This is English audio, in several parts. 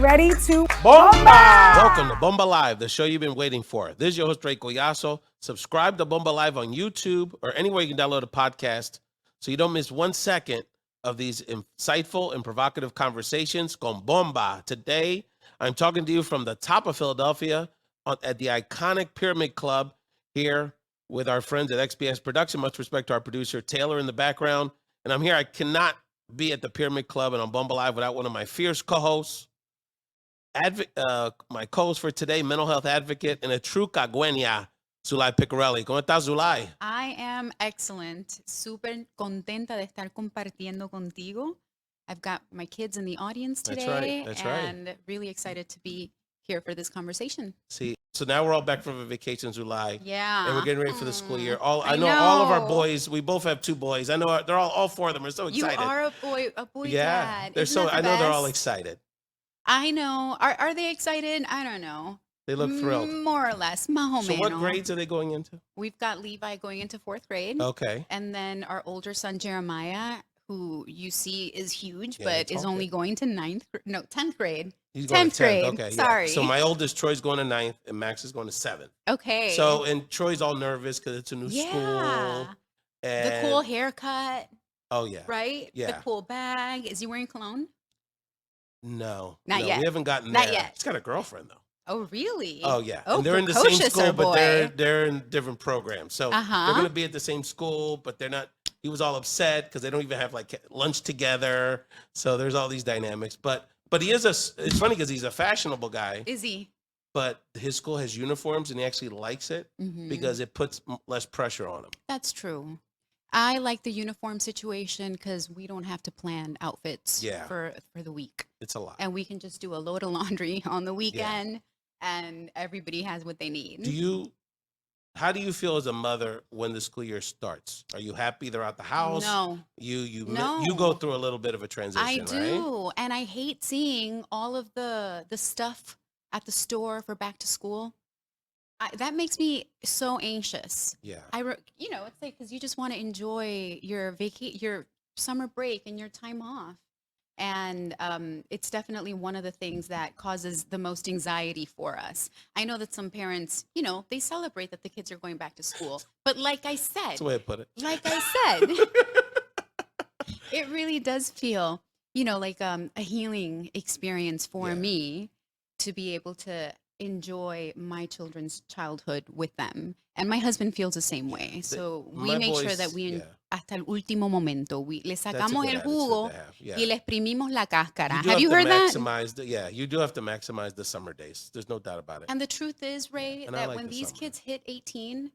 ready to Bomba! Welcome to Bomba Live, the show you've been waiting for. This is your host, Collazo. Subscribe to Bomba Live on YouTube or anywhere you can download a podcast so you don't miss 1 second of these insightful and provocative conversations con Bomba. Today, I'm talking to you from the top of Philadelphia at the iconic Pyramid Club here with our friends at XPS Production. Much respect to our producer, Taylor, in the background. And I'm here. I cannot be at the Pyramid Club and on Bomba Live without one of my fierce co-hosts. My co-host for today, mental health advocate and a true cagüeña, Sulaih Picorelli. ¿Cómo estás, Sulaih? I am excellent. Súper contenta de estar compartiendo contigo. I've got my kids in the audience today. That's right. And really excited to be here for this conversation. See, so now we're all back from a vacation, Sulaih. Yeah. And we're getting ready for the school year. I know all of our know. boys. We both have 2 boys. I know they're all 4 of them are so You excited. are a boy Yeah, dad. they're Isn't that the I know they're all best? excited. I know. Are they excited? I don't know. They look thrilled. More or less. Más o So what menos. grades are they going into? We've got Levi going into 4th grade. Okay. And then our older son, Jeremiah, who you see is huge, Yeah, but you is told only me. going to 10th grade. He's going 10th to 10th. grade. Okay, yeah. Sorry. So my oldest, Troy's going to 9th, and Max is going to 7th. Okay. So, and Troy's all nervous because it's a new Yeah. school. The And, cool haircut, Oh, yeah. right? Yeah. The cool bag. Is he wearing cologne? No. Not yet. We haven't gotten Not there. yet. He's got a girlfriend, though. Oh, really? Oh, yeah. Oh, and they're in the same precocious, school, our but boy. they're in different programs. So Uh-huh. they're going to be at the same school, but they're not. He was all upset because they don't even have like lunch together. So there's all these dynamics. But he is it's funny because he's a fashionable guy, Is he? but his school has uniforms and he actually likes it Mhm. because it puts less pressure on him. That's true. I like the uniform situation because we don't have to plan outfits Yeah. for the week. It's a lot. And we can just do a load of laundry on the weekend and everybody has what they need. How do you feel as a mother when the school year starts? Are you happy they're out the house? No. You No. go through a little bit of a transition, I right? do. And I hate seeing all of the stuff at the store for back to school. That makes me so anxious. Yeah. It's like because you just want to enjoy your your summer break and your time off. And it's definitely one of the things that causes the most anxiety for us. I know that some parents, they celebrate that the kids are going back to school. But like I said, That's the way I put it. like I said, it really does feel, like a healing experience for Yeah. me to be able to enjoy my children's childhood with them. And my husband feels the same way. So we my make sure boys- that we, yeah. hasta el último momento, le That's a sacamos good el attitude jugo to have, yeah. y le exprimimos la cáscara. do Have you to heard that? maximize you do have to maximize the summer days. There's no doubt about it. And the truth is, Ray, and I that like when the these summer. kids hit 18,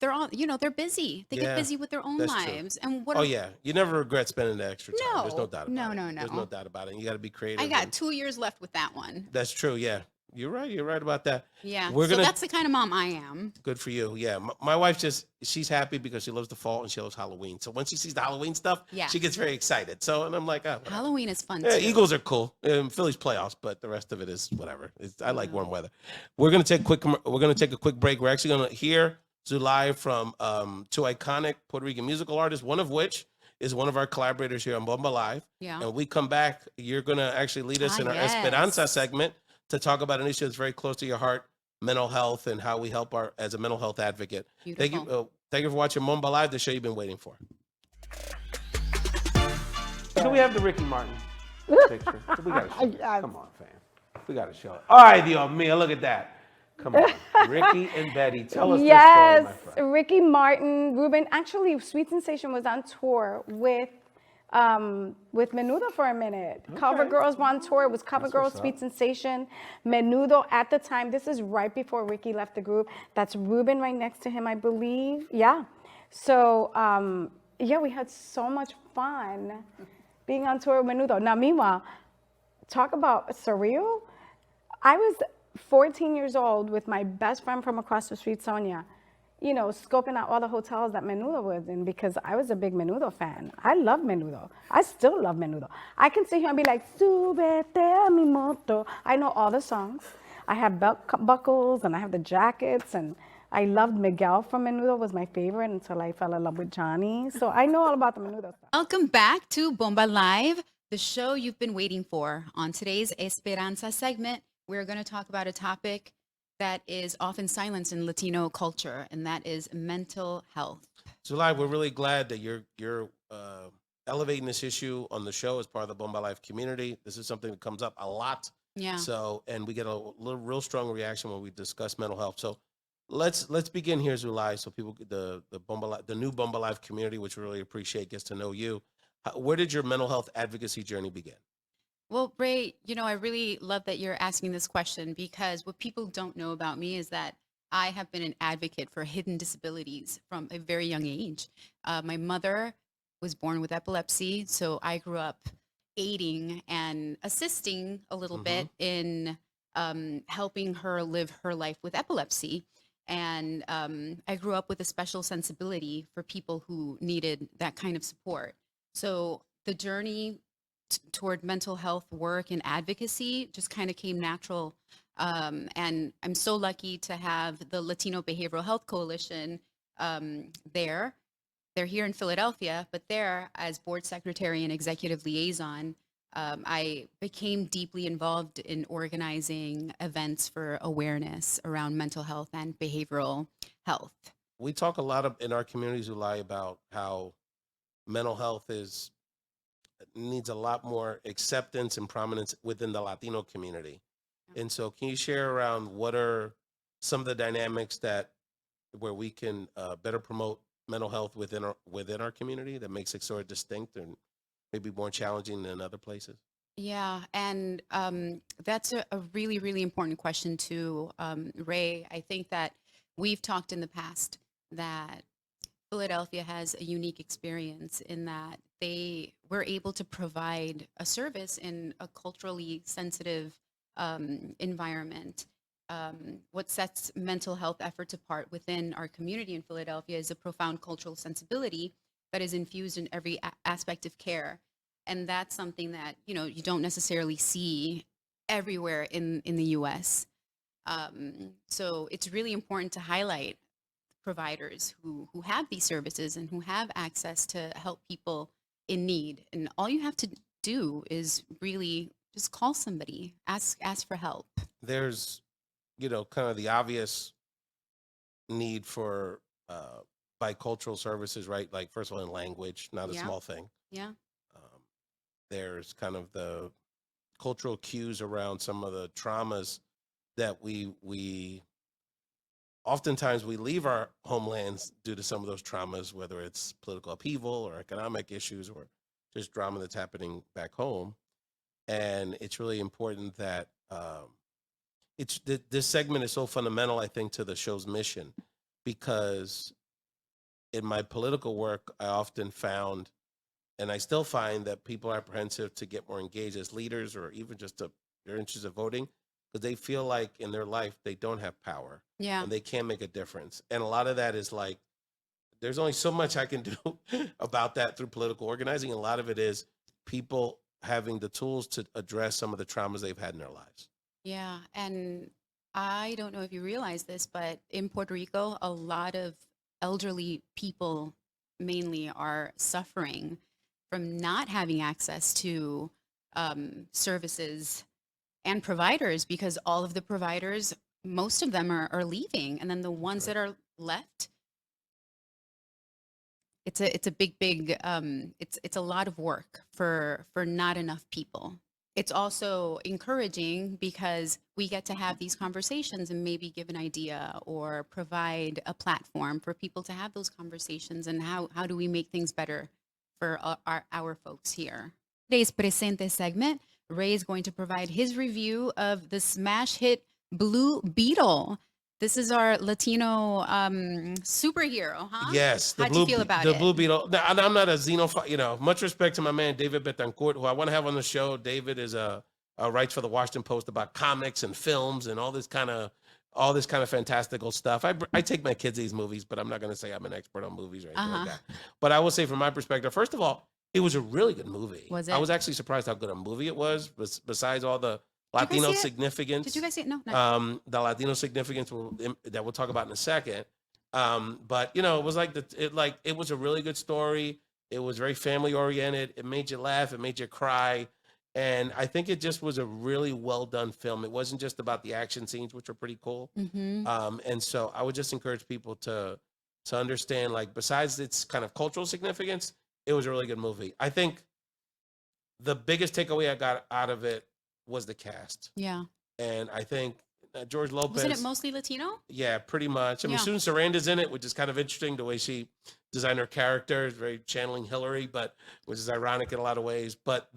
they're all, they're busy. They Yeah, get busy with their own that's true. lives. And what Oh am- yeah, you never regret spending the extra time. There's no No. doubt about No, it. no, There's no. no doubt about it. You got to be creative. I got and- 2 years left with that one. That's true. Yeah, you're right. You're right about that. Yeah. We're So gonna- that's the kind of mom I am. Good for you. Yeah, my wife she's happy because she loves the fall and she loves Halloween. So when she sees the Halloween stuff, Yeah. she gets very excited. So and I'm like, oh, whatever. Halloween is fun Yeah, too. Eagles are cool. Phillies playoffs, but the rest of it is whatever. I like warm weather. We're gonna take a quick break. We're actually gonna hear Sulaih from 2 iconic Puerto Rican musical artists, one of which is one of our collaborators here on Bomba Live. Yeah. And we come back, you're gonna actually lead us in our yes. Esperanza segment to talk about an issue that's very close to your heart, mental health, and how we help as a mental health advocate. Beautiful. Thank you for watching Bomba Live, the show you've been waiting for. Can we have the Ricky Martin picture? We gotta show it. Come on, fam. We gotta show it. All right, Dios mío, look at that. Come on. Ricky and Betty, tell us this story, Yes, my friend. Ricky Martin, Ruben. Actually, Sweet Sensation was on tour with Menudo for a minute. Cover Girls were on tour. It was Cover That's Girls, what's Sweet up. Menudo Menudo at the time. This is right before Ricky left the group. That's Ruben right next to him, I believe. Yeah. So, we had so much fun being on tour with Menudo. Now, meanwhile, talk about surreal. I was 14 years old with my best friend from across the street, Sonia, scoping out all the hotels that Menudo was in because I was a big Menudo fan. I love Menudo. I still love Menudo. I can sit here and be like, Súbete a mi moto. I know all the songs. I have belt buckles and I have the jackets, and I loved Miguel from Menudo, was my favorite until I fell in love with Johnny. So I know all about the Menudo stuff. Welcome back to Bomba Live, the show you've been waiting for. On today's Esperanza segment, we're going to talk about a topic that is often silenced in Latino culture, and that is mental health. Sulaih, we're really glad that you're elevating this issue on the show as part of the Bomba Life community. This is something that comes up a lot. Yeah. So, and we get a real strong reaction when we discuss mental health. So, let's begin here, Sulaih, so people the new Bomba Life community, which we really appreciate, gets to know you. Where did your mental health advocacy journey begin? Well, Ray, I really love that you're asking this question, because what people don't know about me is that I have been an advocate for hidden disabilities from a very young age. My mother was born with epilepsy, so I grew up aiding and assisting a little bit in helping her live her life with epilepsy. And I grew up with a special sensibility for people who needed that kind of support. So the journey toward mental health work and advocacy just kind of came natural. And I'm so lucky to have the Latino Behavioral Health Coalition there. They're here in Philadelphia, but there, as board secretary and executive liaison, I became deeply involved in organizing events for awareness around mental health and behavioral health. We talk a lot in our communities who lie about how mental health needs a lot more acceptance and prominence within the Latino community. And so can you share around what are some of the dynamics where we can better promote mental health within our community that makes it sort of distinct and maybe more challenging than other places? Yeah, and that's a really, really important question too, Ray. I think that we've talked in the past that Philadelphia has a unique experience in that they were able to provide a service in a culturally sensitive environment. What sets mental health efforts apart within our community in Philadelphia is a profound cultural sensibility that is infused in every aspect of care. And that's something that, you don't necessarily see everywhere in the US. So it's really important to highlight providers who have these services and who have access to help people in need. And all you have to do is really just call somebody, ask for help. There's, kind of the obvious need for bicultural services, right? Like, first of all, in language, not a Yeah. small thing. Yeah. There's kind of the cultural cues around some of the traumas that we oftentimes we leave our homelands due to some of those traumas, whether it's political upheaval or economic issues or just drama that's happening back home. And it's really important that this segment is so fundamental, I think, to the show's mission, because in my political work, I often found, and I still find, that people are apprehensive to get more engaged as leaders or even just their interest in voting, because they feel like in their life they don't have power Yeah. and they can't make a difference. And a lot of that is like, there's only so much I can do about that through political organizing. A lot of it is people having the tools to address some of the traumas they've had in their lives. Yeah. And I don't know if you realize this, but in Puerto Rico, a lot of elderly people mainly are suffering from not having access to services and providers, because all of the providers, most of them are leaving. And then the ones that are left, it's a big, it's a lot of work for not enough people. It's also encouraging because we get to have these conversations and maybe give an idea or provide a platform for people to have those conversations. And how do we make things better for our folks here? Today's Presente segment, Ray is going to provide his review of the smash hit Blue Beetle. This is our Latino superhero, huh? Yes. How do you feel about it? Blue Beetle. Now, I'm not a xenophobe, much respect to my man, David Betancourt, who I want to have on the show. David is writes for the Washington Post about comics and films and all this kind of fantastical stuff. I take my kids to these movies, but I'm not going to say I'm an expert on movies or anything like that. But I will say, from my perspective, first of all, it was a really good movie. Was it? I was actually surprised how good a movie it was, besides all the Latino significance. Did you guys see it? No. Not The Latino significance that we'll talk about in a second. But it was like it was a really good story. It was very family oriented. It made you laugh. It made you cry. And I think it just was a really well done film. It wasn't just about the action scenes, which are pretty cool. Mm-hmm. And so I would just encourage people to understand, like, besides its kind of cultural significance, it was a really good movie. I think the biggest takeaway I got out of it was the cast. Yeah. And I think George Lopez. Wasn't it mostly Latino? Yeah, pretty much. I mean, Yeah. Susan Sarandon's in it, which is kind of interesting, the way she designed her character, is very channeling Hillary, but which is ironic in a lot of ways. But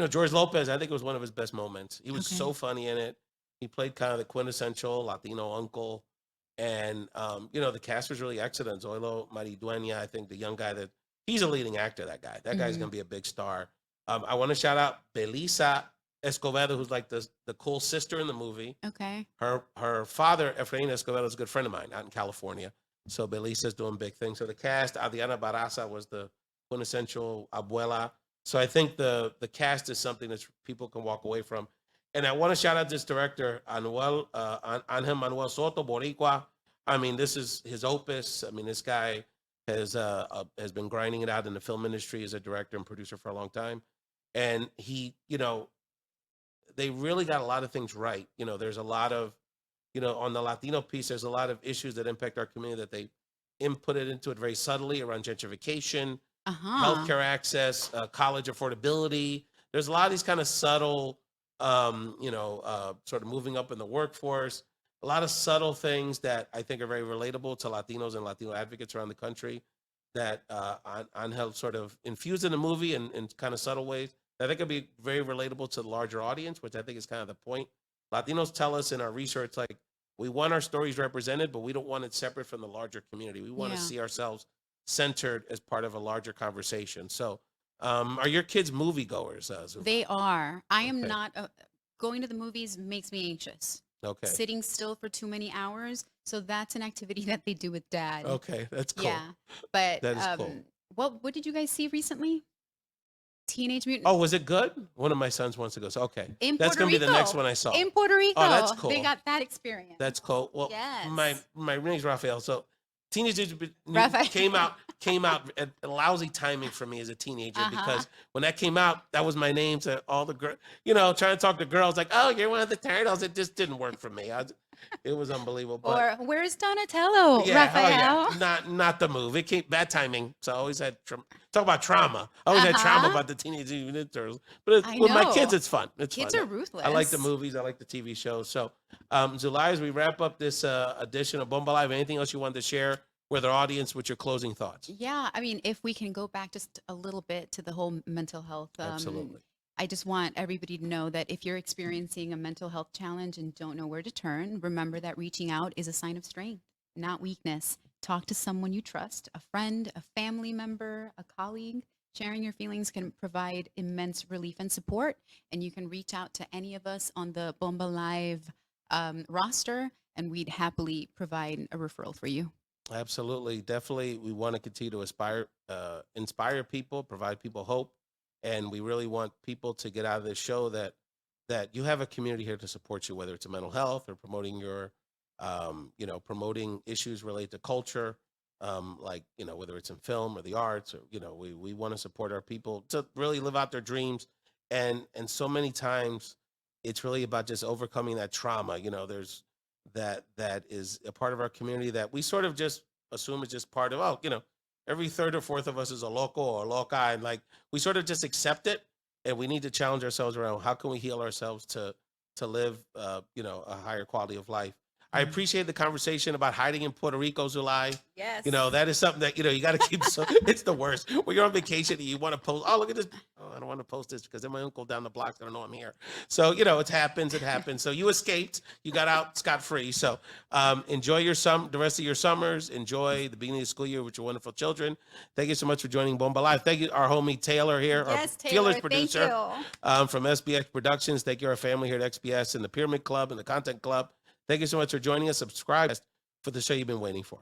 George Lopez, I think it was one of his best moments. He was Okay. so funny in it. He played kind of the quintessential Latino uncle. And, the cast was really excellent. Zoilo Maridueña, I think the young guy he's a leading actor, that guy. That guy's Mhm. going to be a big star. I want to shout out Belisa Escobedo, who's like the cool sister in the movie. Okay. Her father, Efrain Escobedo, is a good friend of mine out in California. So Belisa's doing big things. So the cast, Adriana Barraza was the quintessential abuela. So I think the cast is something that people can walk away from. And I want to shout out this director, Angel Manuel Soto, Boricua. I mean, this is his opus. I mean, this guy has been grinding it out in the film industry as a director and producer for a long time. And he, they really got a lot of things right. There's a lot of, on the Latino piece, there's a lot of issues that impact our community that they inputted into it very subtly around gentrification, healthcare access, college affordability. There's a lot of these kind of subtle, sort of moving up in the workforce, a lot of subtle things that I think are very relatable to Latinos and Latino advocates around the country that Angel sort of infused in the movie in kind of subtle ways that I think could be very relatable to the larger audience, which I think is kind of the point. Latinos tell us in our research, like, we want our stories represented, but we don't want it separate from the larger community. We want to see ourselves centered as part of a larger conversation. So are your kids moviegoers? Zula? They are. I am Okay. not. Going to the movies makes me anxious. Okay. Sitting still for too many hours. So that's an activity that they do with dad. Okay, that's cool. Yeah. But That is cool. what did you guys see recently? Teenage Mutant. Oh, was it good? One of my sons wants to go. So okay, In that's Puerto gonna be the Rico. next one I saw. In Puerto Rico. Oh, that's cool. They got that experience. That's cool. Well, Yes. my name's Raphael. So Teenage Mutant Raphael. came out at lousy timing for me as a teenager Uh-huh. because when that came out, that was my name to all the girls. Trying to talk to girls like, oh, you're one of the turtles. It just didn't work for me. It was unbelievable. But Or where's Donatello, yeah, Raphael? oh yeah, not the move. It came bad timing. So I always had talk about trauma. I always had trauma about the Teenage Mutant Ninja Turtles. But I with my know. kids, it's fun. It's Kids fun. are ruthless. I like the movies. I like the TV shows. So, Sulaih, as we wrap up this edition of Bomba Live, anything else you wanted to share with our audience with your closing thoughts? Yeah, I mean, if we can go back just a little bit to the whole mental health. Absolutely. I just want everybody to know that if you're experiencing a mental health challenge and don't know where to turn, remember that reaching out is a sign of strength, not weakness. Talk to someone you trust, a friend, a family member, a colleague. Sharing your feelings can provide immense relief and support. And you can reach out to any of us on the Bomba Live roster, and we'd happily provide a referral for you. Absolutely. Definitely. We want to continue to inspire people, provide people hope. And we really want people to get out of this show that you have a community here to support you, whether it's mental health or promoting your, promoting issues related to culture, whether it's in film or the arts, or, we want to support our people to really live out their dreams. And so many times it's really about just overcoming that trauma. There's that is a part of our community that we sort of just assume is just part of, every third or fourth of us is a local or loca, and like we sort of just accept it, and we need to challenge ourselves around how can we heal ourselves to live a higher quality of life. I appreciate the conversation about hiding in Puerto Rico, Sulaih. Yes. That is something that you got to keep. So it's the worst when you're on vacation and you want to post. Oh, look at this. Oh, I don't want to post this because then my uncle down the block's gonna know I'm here. So it happens. It happens. So you escaped. You got out scot free. So enjoy the rest of your summers. Enjoy the beginning of the school year with your wonderful children. Thank you so much for joining Bomba Live. Thank you, our homie Taylor here, Yes, our Taylor. fearless producer from SBX Productions. Thank you, our family here at XBS and the Pyramid Club and the Content Club. Thank you so much for joining us. Subscribe for the show you've been waiting for.